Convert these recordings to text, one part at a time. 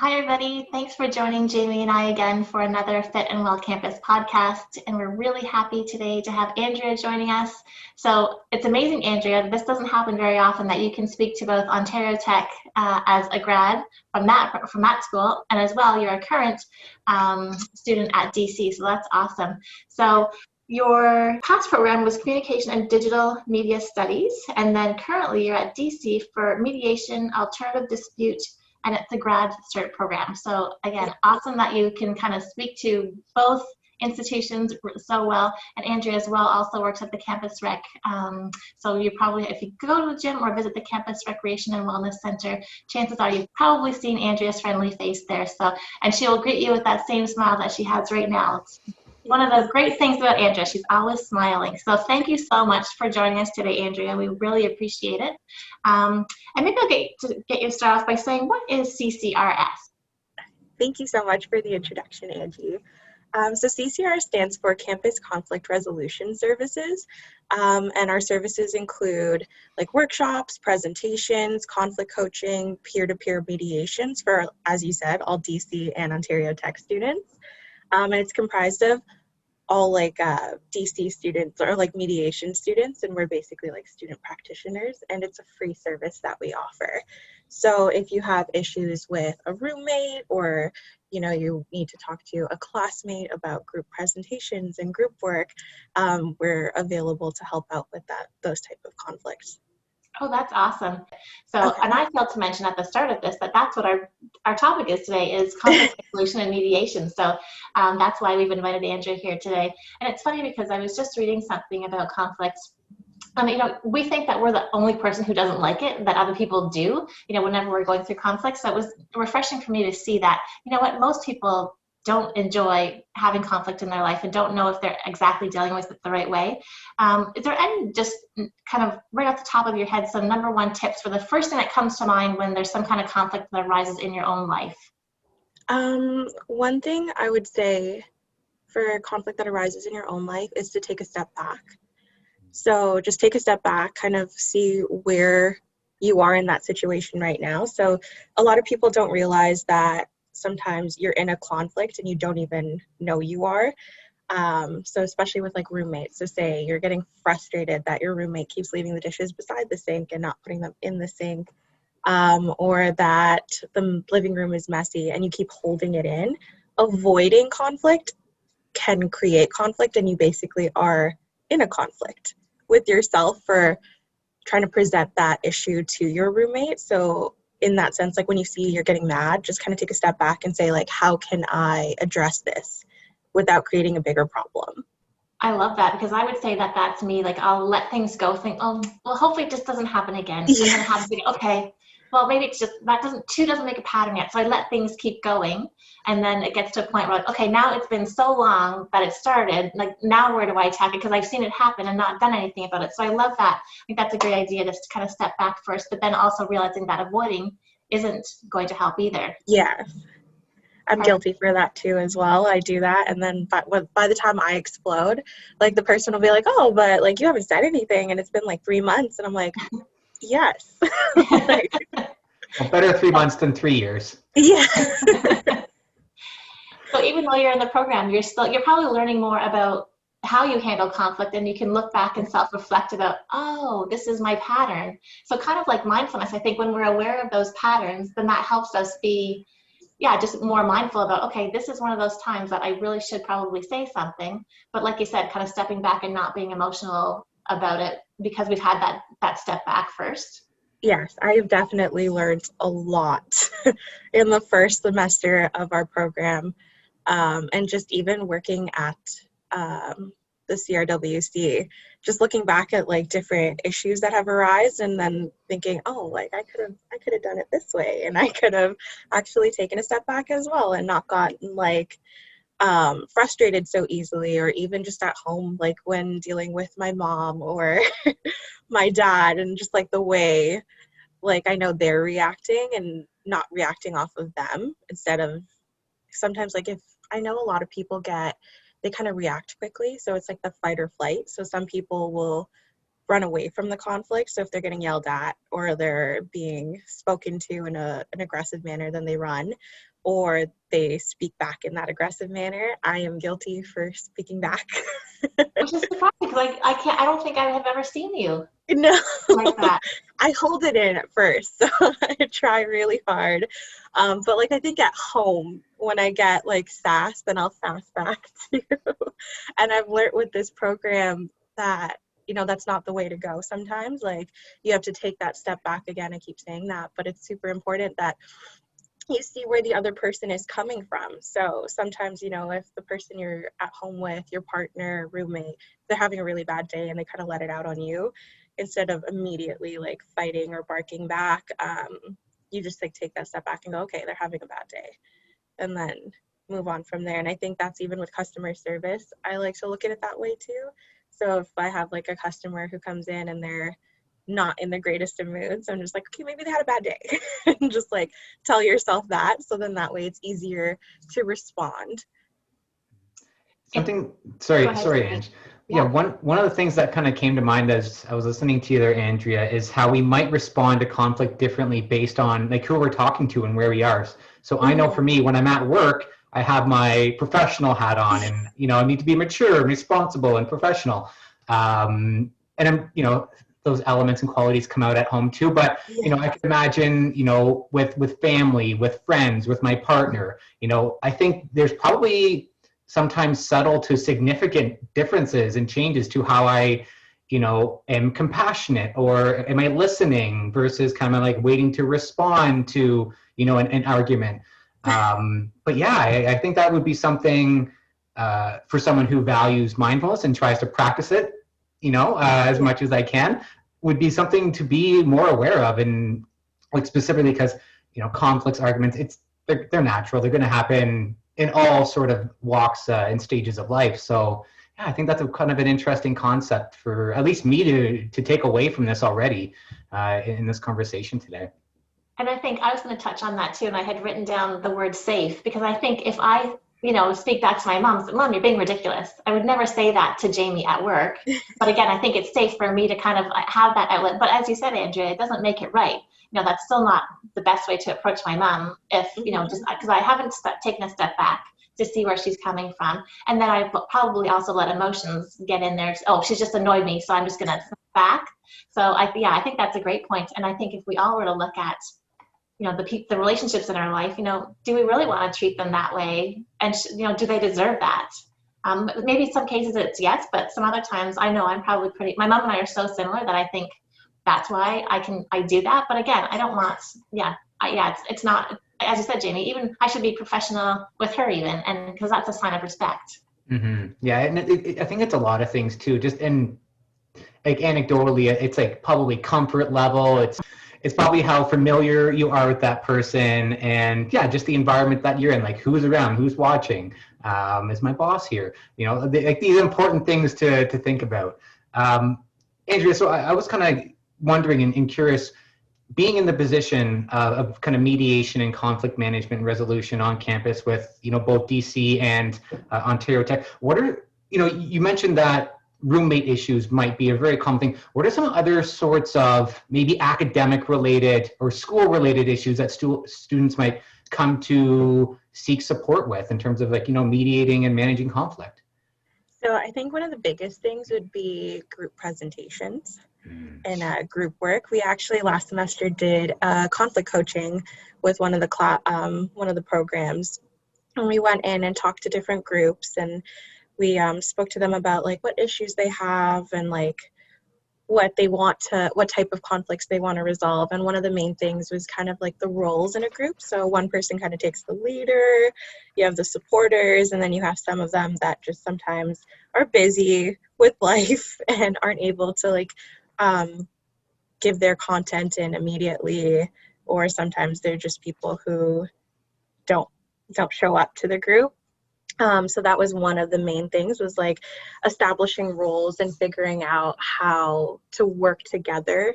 Hi, everybody. Thanks for joining Jamie and I again for another Fit and Well Campus podcast. And we're really happy today to have Andrea joining us. So it's amazing, Andrea. This doesn't happen very often that you can speak to both Ontario Tech as a grad from that school, and as well, you're a current student at DC. So that's awesome. So your past program was Communication and Digital Media Studies, and then currently you're at DC for Mediation, Alternative Dispute, and it's a grad cert program. So again, awesome that you can kind of speak to both institutions so well. And Andrea as well also works at the campus rec. So you probably, if you go to the gym or visit the campus recreation and wellness center, chances are you've probably seen Andrea's friendly face there. So, and she will greet you with that same smile that she has right now. It's one of the great things about Andrea, she's always smiling. So thank you so much for joining us today, Andrea. We really appreciate it. And maybe I'll get you started off by saying, what is CCRS? Thank you so much for the introduction, Angie. So CCRS stands for Campus Conflict Resolution Services, and our services include like workshops, presentations, conflict coaching, peer-to-peer mediations for, as you said, all DC and Ontario Tech students. And it's comprised of all like DC students or like mediation students, and we're basically like student practitioners, and it's a free service that we offer. So if you have issues with a roommate, or you know, you need to talk to a classmate about group presentations and group work, we're available to help out with those type of conflicts. Oh, that's awesome. So, okay. And I failed to mention at the start of this that that's what our topic is today, is conflict resolution and mediation. So that's why we've invited Andrea here today. And it's funny because I was just reading something about conflicts. You know, we think that we're the only person who doesn't like it, that other people do, you know, whenever we're going through conflicts. So it was refreshing for me to see that, you know what, most people don't enjoy having conflict in their life and don't know if they're exactly dealing with it the right way. Is there any, just kind of right off the top of your head, some number one tips for the first thing that comes to mind when there's some kind of conflict that arises in your own life? One thing I would say for conflict that arises in your own life is to take a step back. So just take a step back, kind of see where you are in that situation right now. So a lot of people don't realize that sometimes you're in a conflict and you don't even know you are. So especially with like roommates, so say you're getting frustrated that your roommate keeps leaving the dishes beside the sink and not putting them in the sink, or that the living room is messy and you keep holding it in. Avoiding conflict can create conflict, and you basically are in a conflict with yourself for trying to present that issue to your roommate. So in that sense, like when you see you're getting mad, just kind of take a step back and say, like, how can I address this without creating a bigger problem? I love that, because I would say that that's me. Like, I'll let things go, think, oh, well, hopefully it just doesn't happen again. Yeah. And then have to think, okay, well, maybe it's just, two doesn't make a pattern yet. So I let things keep going. And then it gets to a point where, like, okay, now it's been so long that it started. Like, now where do I attack it? Because I've seen it happen and not done anything about it. So I love that. I think that's a great idea, just to kind of step back first, but then also realizing that avoiding isn't going to help either. Yeah. I'm guilty for that too as well. I do that, and then by the time I explode, like the person will be like, oh, but like you haven't said anything and it's been like 3 months, and I'm like, yes. Like, well, better 3 months than 3 years. Yeah. So even though you're in the program, you're probably learning more about how you handle conflict, and you can look back and self-reflect about, oh, this is my pattern. So kind of like mindfulness, I think when we're aware of those patterns, then that helps us be just more mindful about, okay, this is one of those times that I really should probably say something. But like you said, kind of stepping back and not being emotional about it, because we've had that step back first. Yes, I have definitely learned a lot in the first semester of our program. And just even working at the CRWC, just looking back at like different issues that have arisen, and then thinking, oh, like I could have done it this way, and I could have actually taken a step back as well and not gotten like frustrated so easily, or even just at home, like when dealing with my mom or my dad, and just like the way like I know they're reacting and not reacting off of them, instead of sometimes, like, if I know a lot of people they kind of react quickly, so it's like the fight or flight. So some people will run away from the conflict. So if they're getting yelled at or they're being spoken to in an aggressive manner, then they run, or they speak back in that aggressive manner. I am guilty for speaking back. Which is surprising because I don't think I have ever seen you No, like that. I hold it in at first, so I try really hard. But like, I think at home, when I get like sass, then I'll sass back too. And I've learned with this program that, you know, that's not the way to go sometimes. Like, you have to take that step back again. I keep saying that, but it's super important that you see where the other person is coming from. So sometimes, you know, if the person you're at home with, your partner, roommate, they're having a really bad day and they kind of let it out on you, instead of immediately like fighting or barking back, you just like take that step back and go, okay, they're having a bad day, and then move on from there. And I think that's even with customer service. I like to look at it that way too. So if I have like a customer who comes in and they're not in the greatest of moods, I'm just like, okay, maybe they had a bad day. And just like tell yourself that, so then that way it's easier to respond. Sorry, Ange. Yeah, one of the things that kind of came to mind as I was listening to you there, Andrea, is how we might respond to conflict differently based on like who we're talking to and where we are. So I know for me, when I'm at work, I have my professional hat on, and you know, I need to be mature and responsible and professional. And I'm, you know, those elements and qualities come out at home too. But you know, I can imagine, you know, with family, with friends, with my partner, you know, I think there's probably sometimes subtle to significant differences and changes to how I, you know, am compassionate, or am I listening versus kind of like waiting to respond to, you know, an argument. But yeah, I think that would be something for someone who values mindfulness and tries to practice it, you know, as much as I can, would be something to be more aware of. And like specifically because, you know, conflicts, arguments, they're natural. They're going to happen in all sort of walks and stages of life. So yeah, I think that's a kind of an interesting concept for at least me to take away from this already in this conversation today. And I think I was going to touch on that too. And I had written down the word safe, because I think if I, you know, speak back to my mom, Mom, you're being ridiculous, I would never say that to Jamie at work. But again, I think it's safe for me to kind of have that outlet. But as you said, Andrea, it doesn't make it right. You know, that's still not the best way to approach my mom if, you know, just because I haven't taken a step back to see where she's coming from. And then I probably also let emotions get in there. Oh, she's just annoyed me, so I'm just going to step back. So I think that's a great point. And I think if we all were to look at, you know, the relationships in our life, you know, do we really want to treat them that way? And, you know, do they deserve that? Maybe in some cases it's yes, but some other times I know I'm probably my mom and I are so similar that I think that's why I do that. But again, I don't want, it's not, as you said, Jamie, even I should be professional with her even, and because that's a sign of respect. Mm-hmm. Yeah, and I think it's a lot of things too, just in like anecdotally, it's like probably comfort level. It's probably how familiar you are with that person, and yeah, just the environment that you're in, like who's around, who's watching, is my boss here, you know, like these important things to think about. Andrea, so I was kind of wondering and curious, being in the position of kind of mediation and conflict management and resolution on campus with, you know, both DC and Ontario Tech, what are, you know, you mentioned that roommate issues might be a very common thing. What are some other sorts of maybe academic related or school related issues that students might come to seek support with in terms of, like, you know, mediating and managing conflict? So I think one of the biggest things would be group presentations and group work. We actually last semester did conflict coaching with one of the programs, and we went in and talked to different groups, and we spoke to them about like what issues they have and like what type of conflicts they want to resolve. And one of the main things was kind of like the roles in a group. So one person kind of takes the leader, you have the supporters, and then you have some of them that just sometimes are busy with life and aren't able to like give their content in immediately, or sometimes they're just people who don't show up to the group. So that was one of the main things, was like establishing roles and figuring out how to work together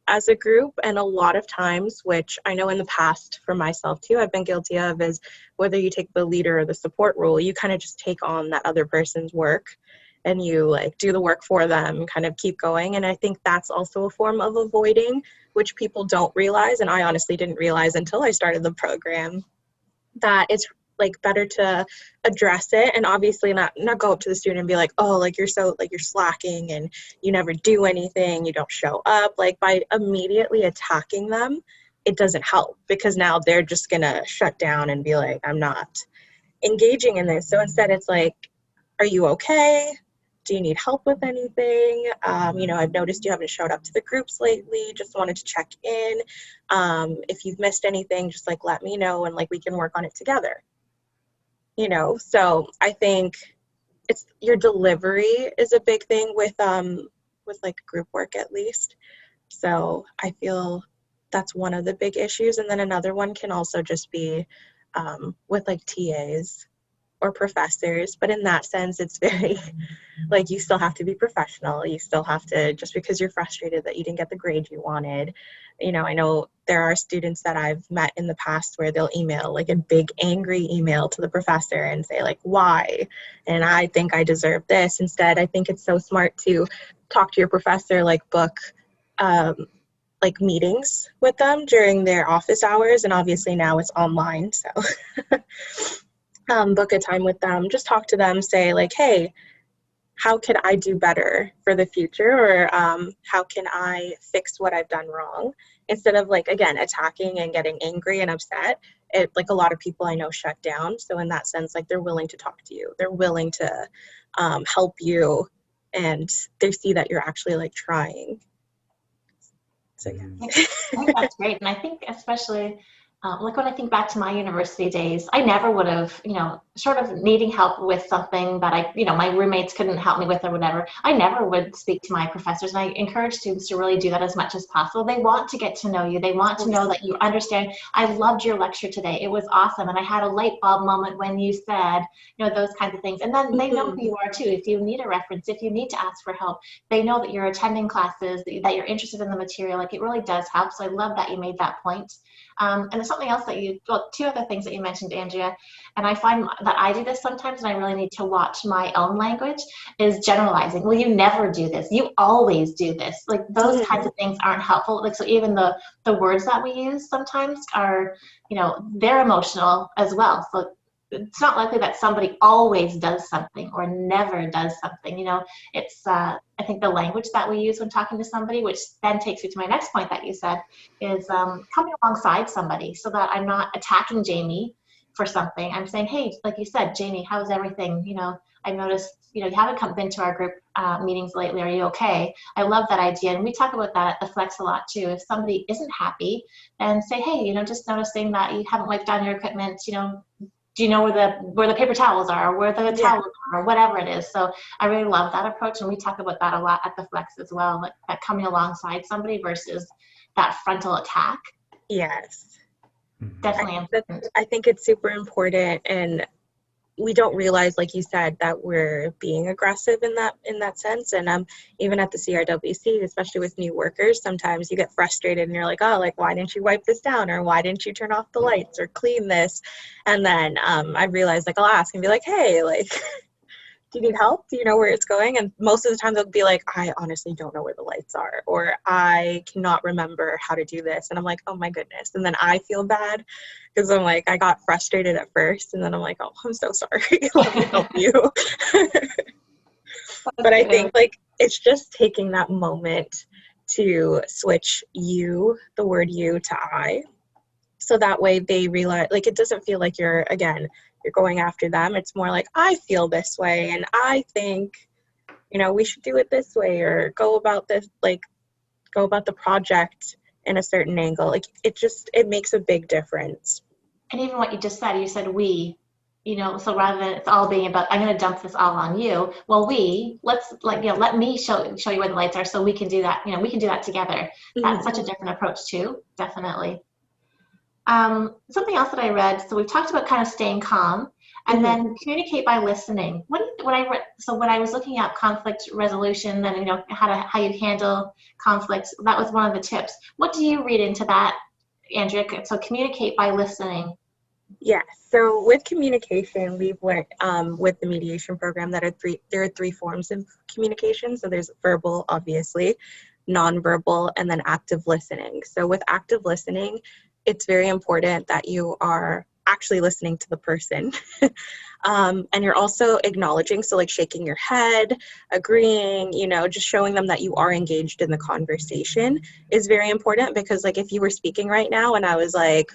as a group. And a lot of times, which I know in the past for myself too, I've been guilty of, is whether you take the leader or the support role, you kind of just take on that other person's work. and you like do the work for them, kind of keep going. And I think that's also a form of avoiding, which people don't realize. And I honestly didn't realize until I started the program, that it's like better to address it, and obviously not go up to the student and be like, oh, like you're slacking and you never do anything, you don't show up. Like by immediately attacking them, it doesn't help, because now they're just gonna shut down and be like, I'm not engaging in this. So instead it's like, are you okay? Do you need help with anything? I've noticed you haven't showed up to the groups lately. Just wanted to check in. If you've missed anything, just like let me know, and like we can work on it together. So I think it's your delivery is a big thing with like group work, at least. So I feel that's one of the big issues. And then another one can also just be with like TAs or professors, but in that sense, it's very like, you still have to be professional. You still have to, just because you're frustrated that you didn't get the grade you wanted. I know there are students that I've met in the past where they'll email like a big angry email to the professor and say like, why? And I think I deserve this. Instead, I think it's so smart to talk to your professor, like book like meetings with them during their office hours. And obviously now it's online, so book a time with them, just talk to them, say like, hey, how could I do better for the future? Or how can I fix what I've done wrong? Instead of like, again, attacking and getting angry and upset. It, like a lot of people I know shut down. So in that sense, like they're willing to talk to you. They're willing to help you, and they see that you're actually like trying. So yeah. I think that's great. And I think especially like when I think back to my university days, I never would have, short of needing help with something that my roommates couldn't help me with or whatever, I never would speak to my professors. And I encourage students to really do that as much as possible. They want to get to know you. They want to know that you understand. I loved your lecture today. It was awesome. And I had a light bulb moment when you said, those kinds of things. And then they know who you are too. If you need a reference, if you need to ask for help, they know that you're attending classes, that you're interested in the material. Like it really does help. So I love that you made that point. And there's something else two other things that you mentioned, Andrea, and I find that I do this sometimes, and I really need to watch my own language, is generalizing. Well, you never do this. You always do this. Like those kinds of things aren't helpful. Like, so even the words that we use sometimes are, they're emotional as well. So it's not likely that somebody always does something or never does something. It's, I think the language that we use when talking to somebody, which then takes you to my next point that you said, is coming alongside somebody, so that I'm not attacking Jamie for something. I'm saying, hey, like you said, Jamie, how's everything? I noticed, you haven't been to our group meetings lately. Are you okay? I love that idea. And we talk about that at the Flex a lot too. If somebody isn't happy, then say, hey, just noticing that you haven't wiped down your equipment, do you know where the paper towels are, or where the towels are, or whatever it is? So I really love that approach, and we talk about that a lot at the Flex as well, like that coming alongside somebody versus that frontal attack. Yes. Definitely important. I think it's super important, and we don't realize, like you said, that we're being aggressive in that sense. And even at the CRWC, especially with new workers, sometimes you get frustrated and you're like, oh, like, why didn't you wipe this down? Or why didn't you turn off the lights or clean this? And then I realized, like, I'll ask and be like, hey, like, do you need help? Do you know where it's going? And most of the time they'll be like, I honestly don't know where the lights are, or I cannot remember how to do this. And I'm like, oh my goodness. And then I feel bad because I'm like, I got frustrated at first, and then I'm like, oh, I'm so sorry. Let me help you. But I think like it's just taking that moment to switch the word you to I. So that way they realize, like, it doesn't feel like you're going after them. It's more like, I feel this way, and I think, we should do it this way, or go about the project in a certain angle. Like, it makes a big difference. And even what you just said, you said we, so rather than it's all being about, I'm going to dump this all on you. Well, let's let me show you where the lights are, so we can do that. We can do that together. That's such a different approach too. Definitely. Something else that I read, so we've talked about kind of staying calm, and then communicate by listening. When I was looking at conflict resolution and how you handle conflict, that was one of the tips. What do you read into that, Andrea? So communicate by listening. Yes. So with communication, we've learned with the mediation program that there are three forms of communication. So there's verbal, obviously, nonverbal, and then active listening. So with active listening, it's very important that you are actually listening to the person. And you're also acknowledging, so like shaking your head, agreeing, just showing them that you are engaged in the conversation is very important, because like if you were speaking right now and I was like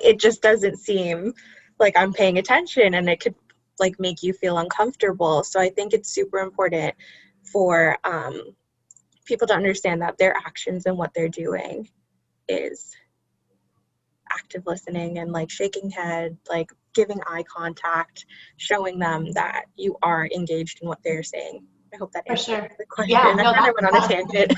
it just doesn't seem like I'm paying attention, and it could like make you feel uncomfortable. So I think it's super important for people to understand that their actions and what they're doing is active listening, and like shaking head, like giving eye contact, showing them that you are engaged in what they're saying. I hope that For answers sure. the question. Yeah, I no, kind of went on a tangent.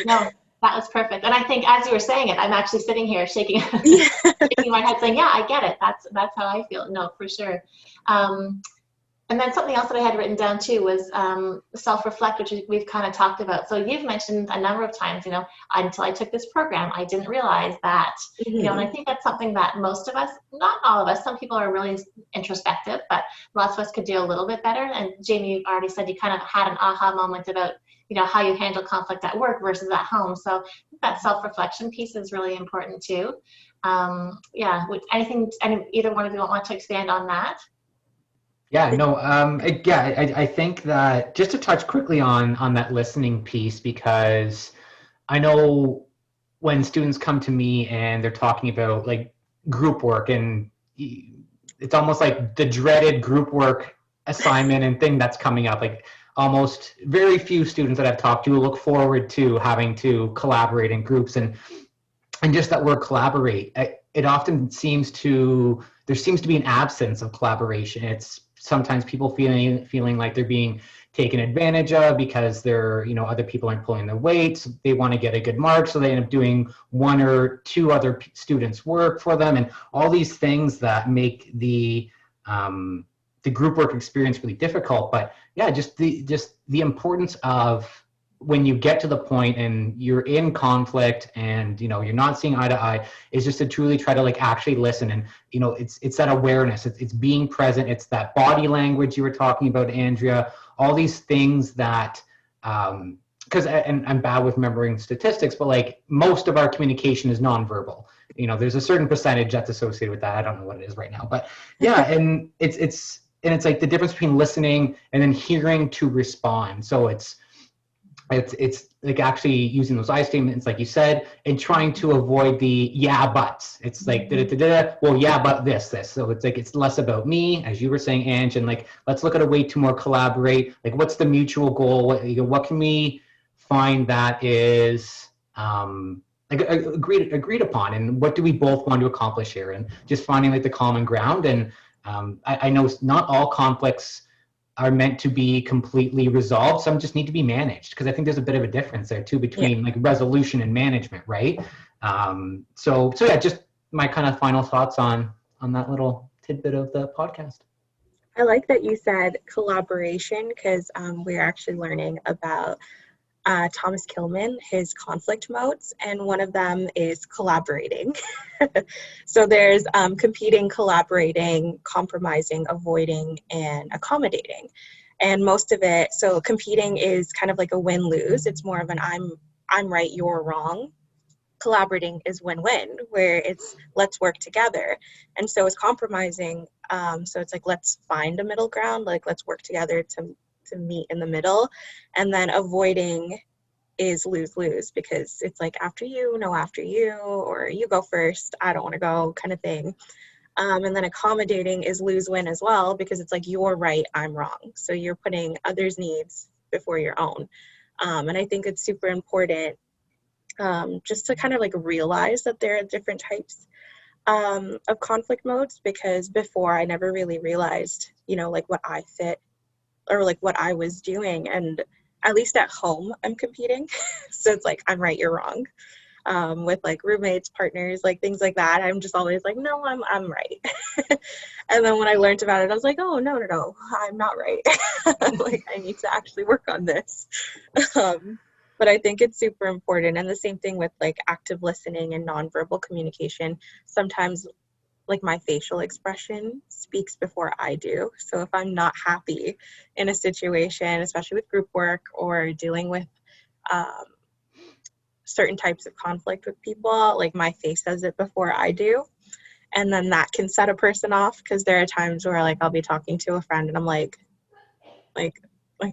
no, that was perfect. And I think as you were saying it, I'm actually sitting here shaking, Yeah. shaking my head saying, yeah, I get it. That's how I feel. No, for sure. And then something else that I had written down too was self-reflect, which we've kind of talked about. So you've mentioned a number of times, until I took this program, I didn't realize that, and I think that's something that most of us, not all of us, some people are really introspective, but lots of us could do a little bit better. And Jamie, you already said you kind of had an aha moment about, how you handle conflict at work versus at home. So that self-reflection piece is really important too. Yeah, either one of you want to expand on that? Yeah, no, I think that just to touch quickly on that listening piece, because I know when students come to me and they're talking about like group work, and it's almost like the dreaded group work assignment and thing that's coming up. Like almost very few students that I've talked to look forward to having to collaborate in groups, and just that word collaborate, it often there seems to be an absence of collaboration. It's sometimes people feeling like they're being taken advantage of because they're, other people aren't pulling their weight. They want to get a good mark, so they end up doing one or two other students' work for them, and all these things that make the group work experience really difficult. But yeah, just the importance of when you get to the point and you're in conflict and you're not seeing eye to eye, is just to truly try to like actually listen. And it's that awareness, it's being present, it's that body language you were talking about, Andrea, all these things that because and I'm bad with remembering statistics, but like most of our communication is nonverbal. There's a certain percentage that's associated with that. I don't know what it is right now, but yeah. And it's like the difference between listening and then hearing to respond. So it's like actually using those I statements, like you said, and trying to avoid the yeah buts. It's like well, yeah, but this. So it's like it's less about me, as you were saying, Ange, and like let's look at a way to more collaborate. Like what's the mutual goal? What can we find that is like agreed upon, and what do we both want to accomplish here? And just finding like the common ground. And I know not all conflicts are meant to be completely resolved. Some just need to be managed, because I think there's a bit of a difference there too between like resolution and management, right? So yeah, just my kind of final thoughts on that little tidbit of the podcast. I like that you said collaboration, because we're actually learning about Thomas Kilmann, his conflict modes, and one of them is collaborating. So there's competing, collaborating, compromising, avoiding, and accommodating. And most of it, so competing is kind of like a win-lose. It's more of an I'm right, you're wrong. Collaborating is win-win, where it's let's work together. And so is compromising. So it's like let's find a middle ground, like let's work together to meet in the middle. And then avoiding is lose-lose, because it's like after you, or you go first, I don't want to go kind of thing. And then accommodating is lose-win as well, because it's like you're right, I'm wrong. So you're putting others' needs before your own. And I think it's super important just to kind of like realize that there are different types of conflict modes, because before I never really realized, like what I fit or like what I was doing. And at least at home, I'm competing. So it's like, I'm right, you're wrong. With like roommates, partners, like things like that. I'm just always like, no, I'm right. And then when I learned about it, I was like, oh, no, I'm not right. Like I need to actually work on this. But But I think it's super important. And the same thing with like active listening and nonverbal communication. Sometimes like my facial expression speaks before I do. So if I'm not happy in a situation, especially with group work or dealing with certain types of conflict with people, like my face says it before I do. And then that can set a person off, because there are times where like I'll be talking to a friend and I'm like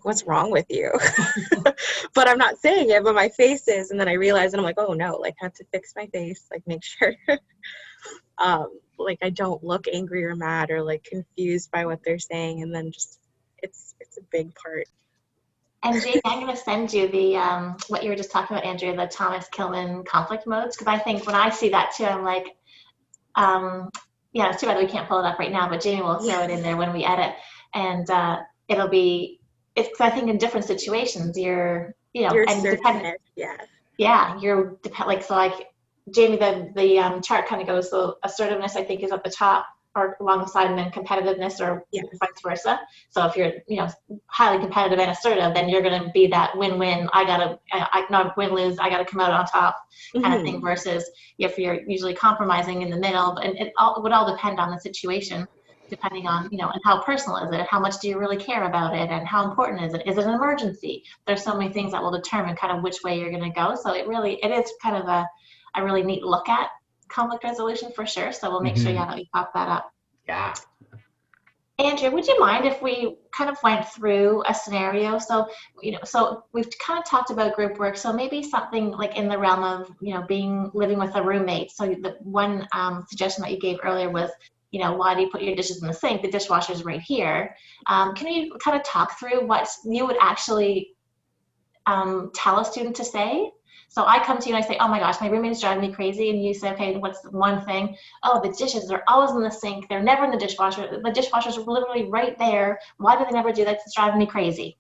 what's wrong with you? But I'm not saying it, but my face is, and then I realize and I'm like, oh no, like I have to fix my face, like make sure like I don't look angry or mad or like confused by what they're saying. And then just it's a big part. And Jamie, I'm going to send you the what you were just talking about, Andrea, the Thomas Kilmann conflict modes, because I think when I see that too, I'm like, yeah, it's too bad we can't pull it up right now, but Jamie will throw it in there when we edit, and it'll be, it's, cause I think in different situations you're and dependent, you're like, so like Jamie, the chart kind of goes, so assertiveness I think is at the top or alongside, and then competitiveness, or vice versa. So if you're highly competitive and assertive, then you're going to be that win-win. I not win-lose, I got to come out on top kind of thing, versus if you're usually compromising in the middle. And it would all depend on the situation, depending on and how personal is it, how much do you really care about it, and how important is it an emergency? There's so many things that will determine kind of which way you're going to go. So it is kind of a really neat look at conflict resolution for sure. So we'll make sure that we pop that up. Yeah. Andrea, would you mind if we kind of went through a scenario? So, so we've kind of talked about group work. So maybe something like in the realm of, living with a roommate. So the one suggestion that you gave earlier was, why do you put your dishes in the sink? The dishwasher's right here. Can you kind of talk through what you would actually tell a student to say? So I come to you and I say, oh my gosh, my roommate is driving me crazy. And you say, okay, what's the one thing? Oh, the dishes are always in the sink. They're never in the dishwasher. The dishwasher's literally right there. Why do they never do that? It's driving me crazy.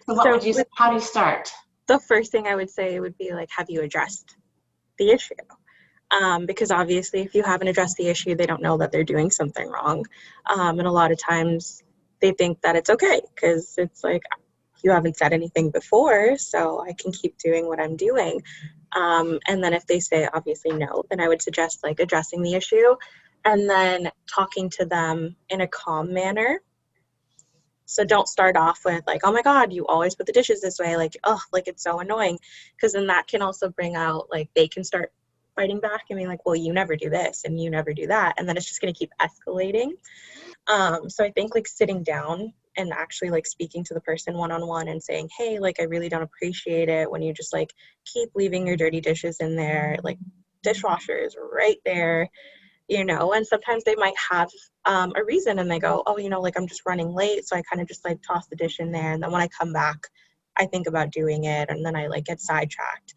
So what would you say? How do you start? The first thing I would say would be like, have you addressed the issue? Because obviously if you haven't addressed the issue, they don't know that they're doing something wrong. And a lot of times they think that it's okay, because it's like, you haven't said anything before, so I can keep doing what I'm doing. And then if they say obviously no, then I would suggest like addressing the issue and then talking to them in a calm manner. So don't start off with like, oh my God, you always put the dishes this way. Like, oh, like it's so annoying. Because then that can also bring out, like they can start fighting back and being like, well, you never do this and you never do that. And then it's just going to keep escalating. So I think like sitting down and actually like speaking to the person one-on-one and saying, hey, like I really don't appreciate it when you just like keep leaving your dirty dishes in there, like dishwasher is right there, and sometimes they might have a reason and they go, oh, like I'm just running late, so I kind of just like toss the dish in there, and then when I come back I think about doing it, and then I like get sidetracked.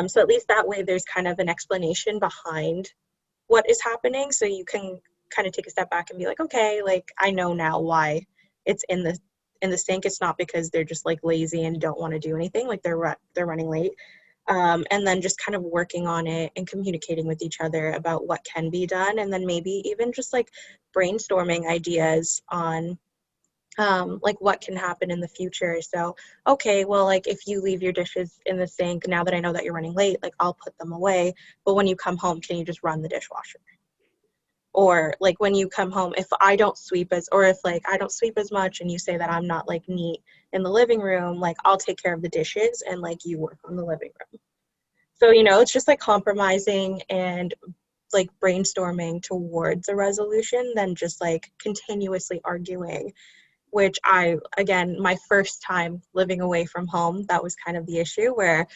So at least that way there's kind of an explanation behind what is happening, so you can kind of take a step back and be like, okay, like I know now why it's in the sink. It's not because they're just like lazy and don't want to do anything, like they're running late. And then just kind of working on it and communicating with each other about what can be done, and then maybe even just like brainstorming ideas on like what can happen in the future. So okay, well, like if you leave your dishes in the sink, now that I know that you're running late, like I'll put them away, but when you come home, can you just run the dishwasher? Or like when you come home, if I don't sweep as much and you say that I'm not like neat in the living room, like I'll take care of the dishes and like you work on the living room. So, it's just like compromising and like brainstorming towards a resolution than just like continuously arguing, which again, my first time living away from home, that was kind of the issue where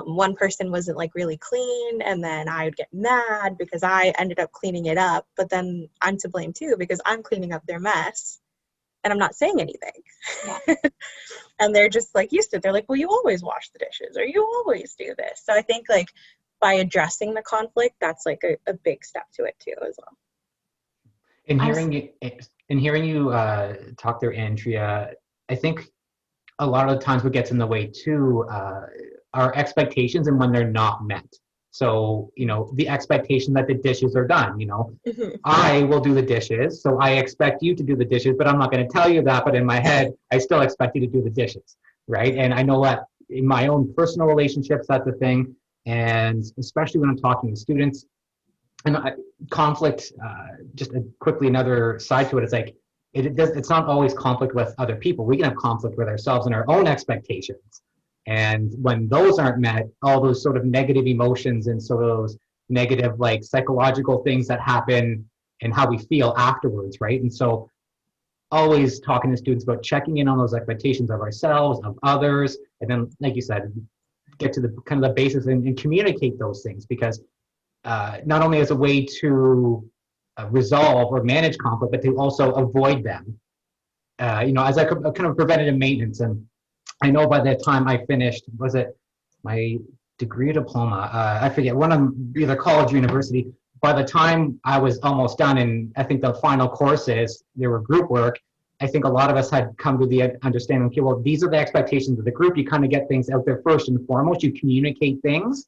one person wasn't like really clean, and then I would get mad because I ended up cleaning it up, but then I'm to blame too because I'm cleaning up their mess and I'm not saying anything. Yeah. And they're just like used to it. They're like, well, you always wash the dishes or you always do this. So I think like by addressing the conflict, that's like a big step to it too as well. In hearing you talk there, Andrea, I think a lot of the times what gets in the way too are expectations and when they're not met. So, the expectation that the dishes are done, I will do the dishes. So I expect you to do the dishes, but I'm not going to tell you that. But in my head, I still expect you to do the dishes. Right. And I know that in my own personal relationships, that's a thing. And especially when I'm talking to students, and conflict, quickly another side to it, it's like, it's not always conflict with other people. We can have conflict with ourselves and our own expectations. And when those aren't met, all those sort of negative emotions and sort of those negative, like, psychological things that happen and how we feel afterwards, right? And so always talking to students about checking in on those expectations of ourselves, of others, and then, like you said, get to the kind of the basis and communicate those things, because not only as a way to resolve or manage conflict, but to also avoid them, as a kind of preventative maintenance. And I know by the time I finished, was it my degree or diploma? I forget, one of either college or university. By the time I was almost done, and I think the final courses, there were group work, I think a lot of us had come to the understanding, okay, well, these are the expectations of the group. You kind of get things out there first and foremost. You communicate things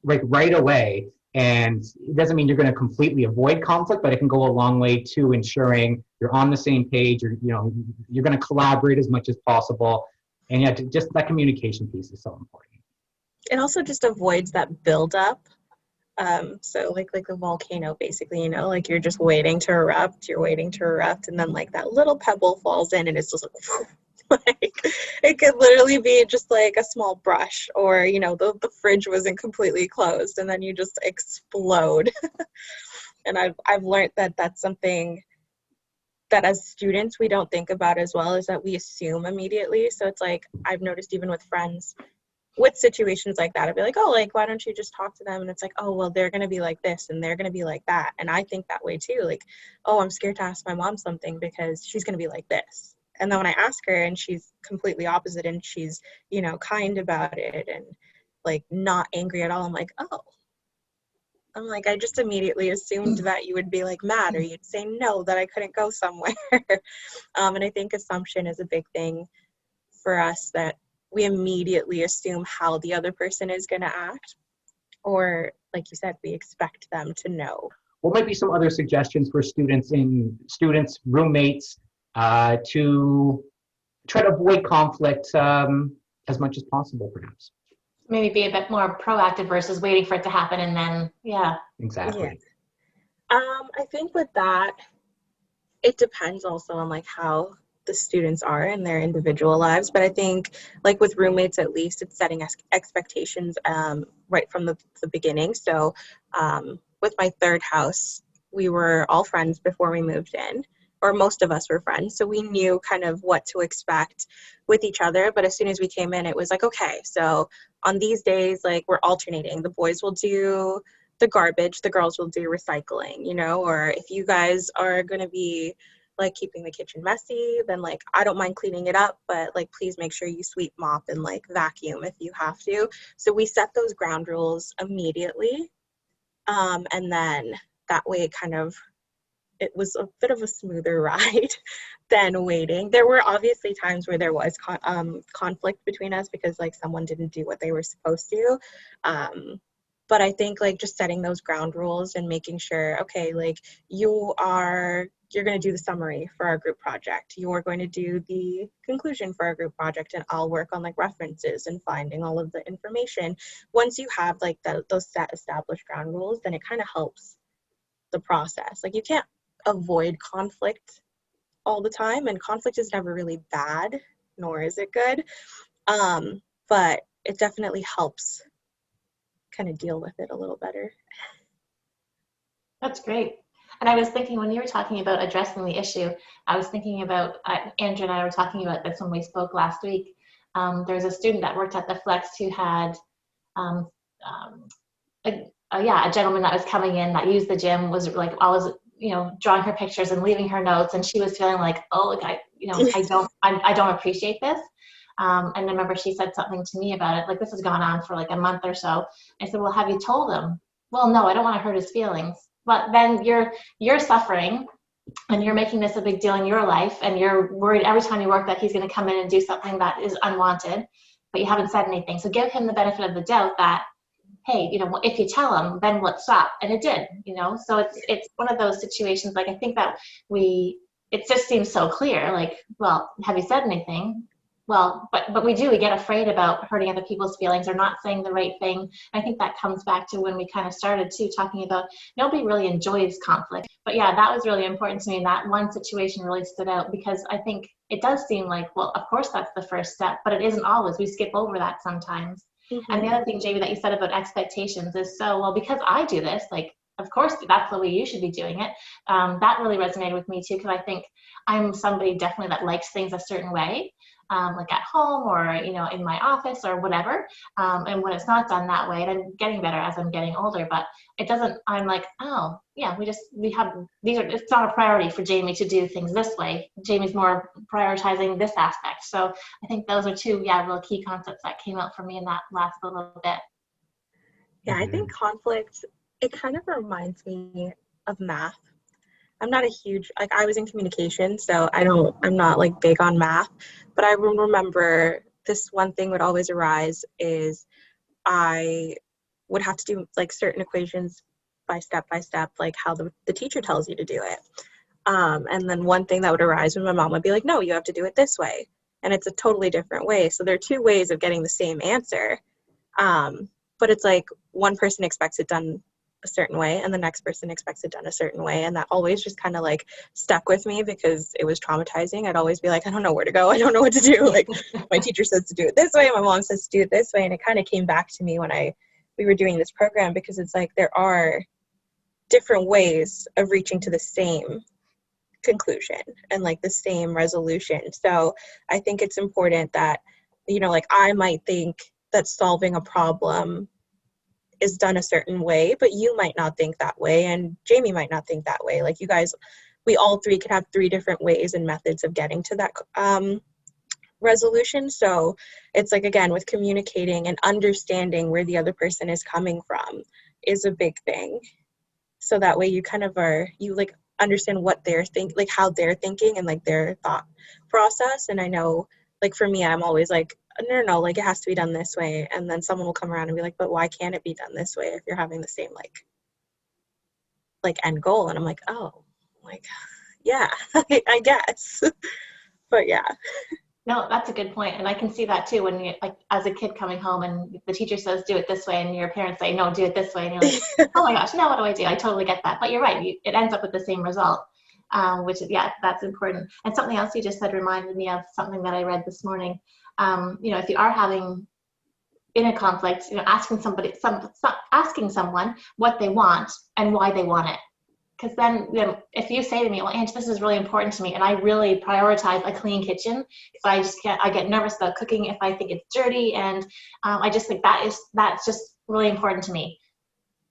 like right away. And it doesn't mean you're going to completely avoid conflict, but it can go a long way to ensuring you're on the same page, or, you're going to collaborate as much as possible. And yeah, just that communication piece is so important. It also just avoids that buildup. So like the volcano, basically, like you're just waiting to erupt, and then like that little pebble falls in, and it's just like it could literally be just like a small brush, or the fridge wasn't completely closed, and then you just explode. And I've learned that that's something that as students we don't think about as well, is that we assume immediately. So it's like, I've noticed even with friends, with situations like that, I'd be like, oh, like, why don't you just talk to them? And it's like, oh, well, they're going to be like this and they're going to be like that. And I think that way too. Like, oh, I'm scared to ask my mom something because she's going to be like this. And then when I ask her and she's completely opposite and she's, kind about it and like not angry at all, I'm like, I just immediately assumed that you would be like mad, or you'd say no, that I couldn't go somewhere. And I think assumption is a big thing for us, that we immediately assume how the other person is going to act, or like you said, we expect them to know. What might be some other suggestions for students, roommates, to try to avoid conflict as much as possible, perhaps? Maybe be a bit more proactive versus waiting for it to happen and then, yeah. Exactly. Yeah. I think with that, it depends also on like how the students are in their individual lives, but I think like with roommates, at least, it's setting expectations right from the beginning. So with my third house, we were all friends before we moved in, or most of us were friends, so we knew kind of what to expect with each other. But as soon as we came in, it was like, okay, so on these days, like, we're alternating. The boys will do the garbage, the girls will do recycling, or if you guys are going to be like keeping the kitchen messy, then like I don't mind cleaning it up, but like please make sure you sweep, mop, and like vacuum if you have to. So we set those ground rules immediately, and then that way it was a bit of a smoother ride than waiting. There were obviously times where there was conflict between us because like someone didn't do what they were supposed to. But I think like just setting those ground rules and making sure, okay, like you're going to do the summary for our group project. You're going to do the conclusion for our group project, and I'll work on like references and finding all of the information. Once you have like those set established ground rules, then it kind of helps the process. Like you can't avoid conflict all the time, and conflict is never really bad, nor is it good. But it definitely helps kind of deal with it a little better. That's great. And I was thinking, when you were talking about addressing the issue, I was thinking about, Andrea and I were talking about this when we spoke last week. There's a student that worked at the Flex who had a gentleman that was coming in that used the gym, was like always, drawing her pictures and leaving her notes, and she was feeling like, oh, like I don't appreciate this. And I remember she said something to me about it, like this has gone on for like a month or so. I said, well, have you told him? Well, no, I don't want to hurt his feelings. But then you're suffering and you're making this a big deal in your life, and you're worried every time you work that he's going to come in and do something that is unwanted, but you haven't said anything. So give him the benefit of the doubt that, hey, if you tell him, then we'll stop. And it did, so it's one of those situations. Like, I think that it just seems so clear, like, well, have you said anything? but we get afraid about hurting other people's feelings or not saying the right thing. I think that comes back to when we kind of started too, talking about nobody really enjoys conflict. But yeah, that was really important to me. And that one situation really stood out because I think it does seem like, well, of course that's the first step, but it isn't always. We skip over that sometimes. Mm-hmm. And the other thing, Jamie, that you said about expectations is so, well, because I do this, like, of course, that's the way you should be doing it. That really resonated with me too, because I think I'm somebody definitely that likes things a certain way. Like at home or, in my office or whatever. And when it's not done that way, and I'm getting better as I'm getting older, but it doesn't, it's not a priority for Jamie to do things this way. Jamie's more prioritizing this aspect. So I think those are two, real key concepts that came out for me in that last little bit. Yeah, I think conflict, it kind of reminds me of math. I'm not a huge, I was in communication, so I'm not like big on math, but I remember this one thing would always arise is I would have to do like certain equations by step, like how the teacher tells you to do it. And then one thing that would arise when my mom would be like, no, you have to do it this way. And it's a totally different way. So there are two ways of getting the same answer. But it's like one person expects it done a certain way and the next person expects it done a certain way, and that always just kind of like stuck with me because it was traumatizing. I'd always be like, I don't know where to go, I don't know what to do. Like my teacher says to do it this way, my mom says to do it this way, and it kind of came back to me when we were doing this program, because it's like there are different ways of reaching to the same conclusion and like the same resolution. So I think it's important that, like I might think that solving a problem is done a certain way, but you might not think that way, and Jamie might not think that way. Like you guys, we all three could have three different ways and methods of getting to that resolution. So it's like, again, with communicating and understanding where the other person is coming from is a big thing. So that way you kind of you understand what they're like how they're thinking and like their thought process. And I know, like for me, I'm always like, no, like it has to be done this way. And then someone will come around and be like, but why can't it be done this way if you're having the same like end goal? And I'm like, oh, like, yeah, I guess. But yeah. No, that's a good point. And I can see that too when you, like, as a kid coming home and the teacher says, do it this way, and your parents say, no, do it this way. And you're like, oh my gosh, now what do I do? I totally get that. But you're right. It ends up with the same result, which is, that's important. And something else you just said reminded me of something that I read this morning. If you are having in a conflict, asking someone what they want and why they want it. Because then, if you say to me, well, Ange, this is really important to me, and I really prioritize a clean kitchen, because I get nervous about cooking if I think it's dirty, and I just think that's just really important to me.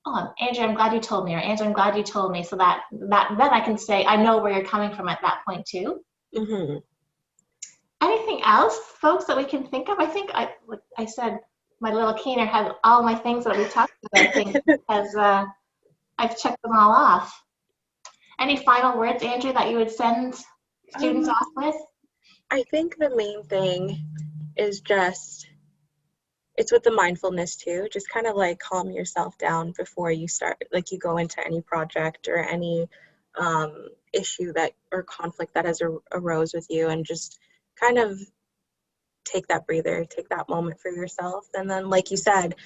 Oh, Andrea, I'm glad you told me, or Andrea, I'm glad you told me, so that then I can say, I know where you're coming from at that point too. Mm-hmm. Anything else, folks, that we can think of? I think I said my little keener has all my things that we talked about. I think I've checked them all off. Any final words, Andrea, that you would send students off with? I think the main thing is it's with the mindfulness too. Just kind of like calm yourself down before you start, like you go into any project or any issue or conflict that has arose with you, and just kind of take that breather, take that moment for yourself. And then, like you said,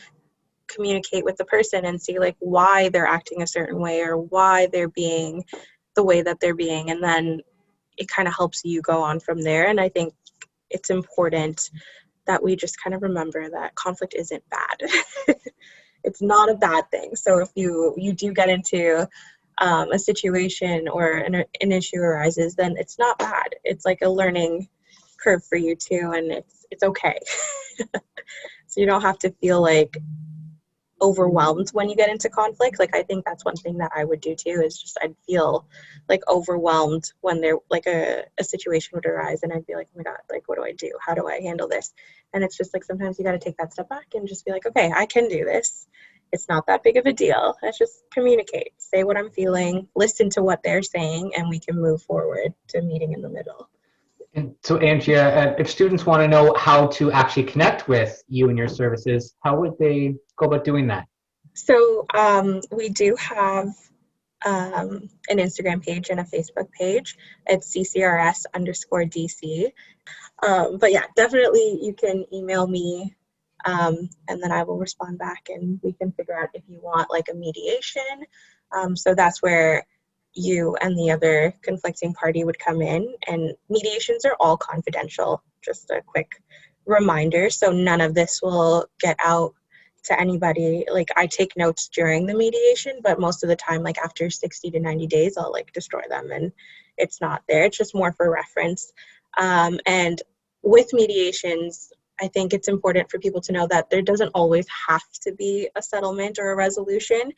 communicate with the person and see like why they're acting a certain way or why they're being the way that they're being. And then it kind of helps you go on from there. And I think it's important that we just kind of remember that conflict isn't bad. It's not a bad thing. So if you do get into a situation or an issue arises, then it's not bad. It's like a learning curve for you too, and it's okay. So you don't have to feel like overwhelmed when you get into conflict. Like I think that's one thing that I would do too, is just I'd feel like overwhelmed when there like a situation would arise, and I'd be like, oh my god, like what do I do? How do I handle this? And it's just like sometimes you got to take that step back and just be like, okay, I can do this. It's not that big of a deal. Let's just communicate, say what I'm feeling, listen to what they're saying, and we can move forward to meeting in the middle. And so, Andrea, if students want to know how to actually connect with you and your services, how would they go about doing that? So we do have an Instagram page and a Facebook page. It's CCRS_DC. But yeah, definitely you can email me, and then I will respond back and we can figure out if you want like a mediation. So that's where you and the other conflicting party would come in, and mediations are all confidential, just a quick reminder. So none of this will get out to anybody. Like, I take notes during the mediation, but most of the time, like after 60 to 90 days, I'll like destroy them and it's not there. It's just more for reference. And with mediations, I think it's important for people to know that there doesn't always have to be a settlement or a resolution.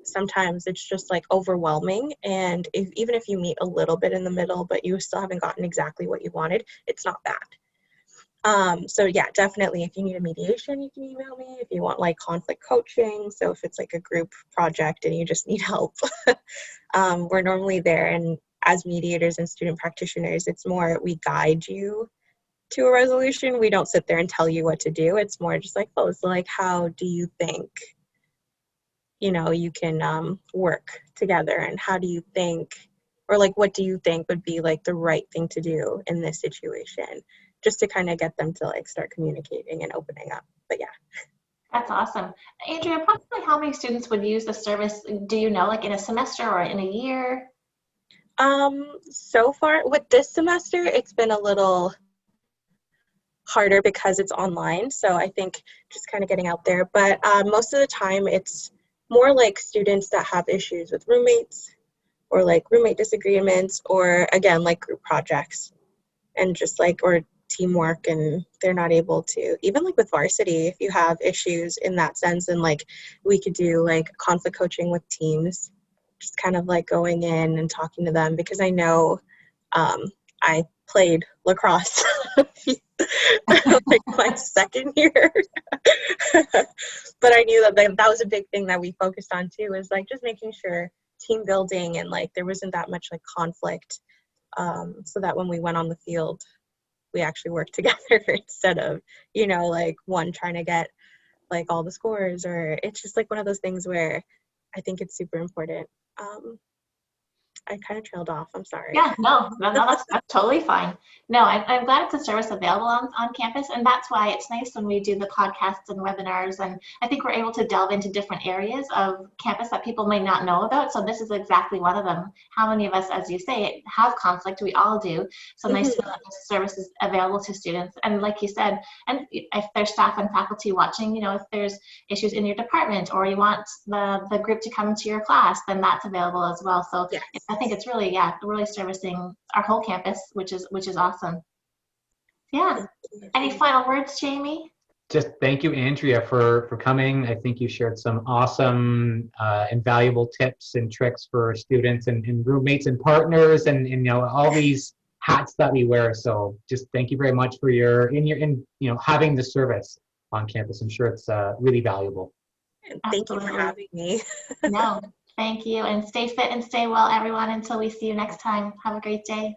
Sometimes it's just like overwhelming, and even if you meet a little bit in the middle but you still haven't gotten exactly what you wanted, it's not bad. So yeah, definitely if you need a mediation, you can email me. If you want like conflict coaching, so if it's like a group project and you just need help, we're normally there. And as mediators and student practitioners, it's more we guide you to a resolution. We don't sit there and tell you what to do. It's more just like, oh, so like, how do you think you can work together, and how do you think, or like what do you think would be like the right thing to do in this situation, just to kind of get them to like start communicating and opening up. But yeah. That's awesome. Andrea, approximately how many students would use the service, do you know, like in a semester or in a year? So far with this semester, it's been a little harder because it's online. So I think just kind of getting out there, but most of the time it's more like students that have issues with roommates, or like roommate disagreements, or again, like group projects and just like, or teamwork, and they're not able to, even like with varsity, if you have issues in that sense, and like we could do like conflict coaching with teams, just kind of like going in and talking to them, because I know I played lacrosse like my second year. But I knew that that was a big thing that we focused on too, is like just making sure team building, and like there wasn't that much like conflict, so that when we went on the field, we actually worked together instead of, like one trying to get like all the scores, or it's just like one of those things where I think it's super important. I kind of trailed off. I'm sorry. Yeah, no, that's totally fine. No, I'm glad it's a service available on campus, and that's why it's nice when we do the podcasts and webinars, and I think we're able to delve into different areas of campus that people may not know about. So this is exactly one of them. How many of us, as you say, have conflict? We all do. So nice to know that this service is available to students. And like you said, and if there's staff and faculty watching, if there's issues in your department, or you want the group to come into your class, then that's available as well. So yes. I think it's really, really servicing our whole campus, which is awesome. Yeah. Any final words, Jamie? Just thank you, Andrea, for coming. I think you shared some awesome and valuable tips and tricks for students and roommates and partners, and all these hats that we wear. So just thank you very much for having the service on campus. I'm sure it's really valuable. Thank you for having me. No. Thank you, and stay fit and stay well, everyone, until we see you next time. Have a great day.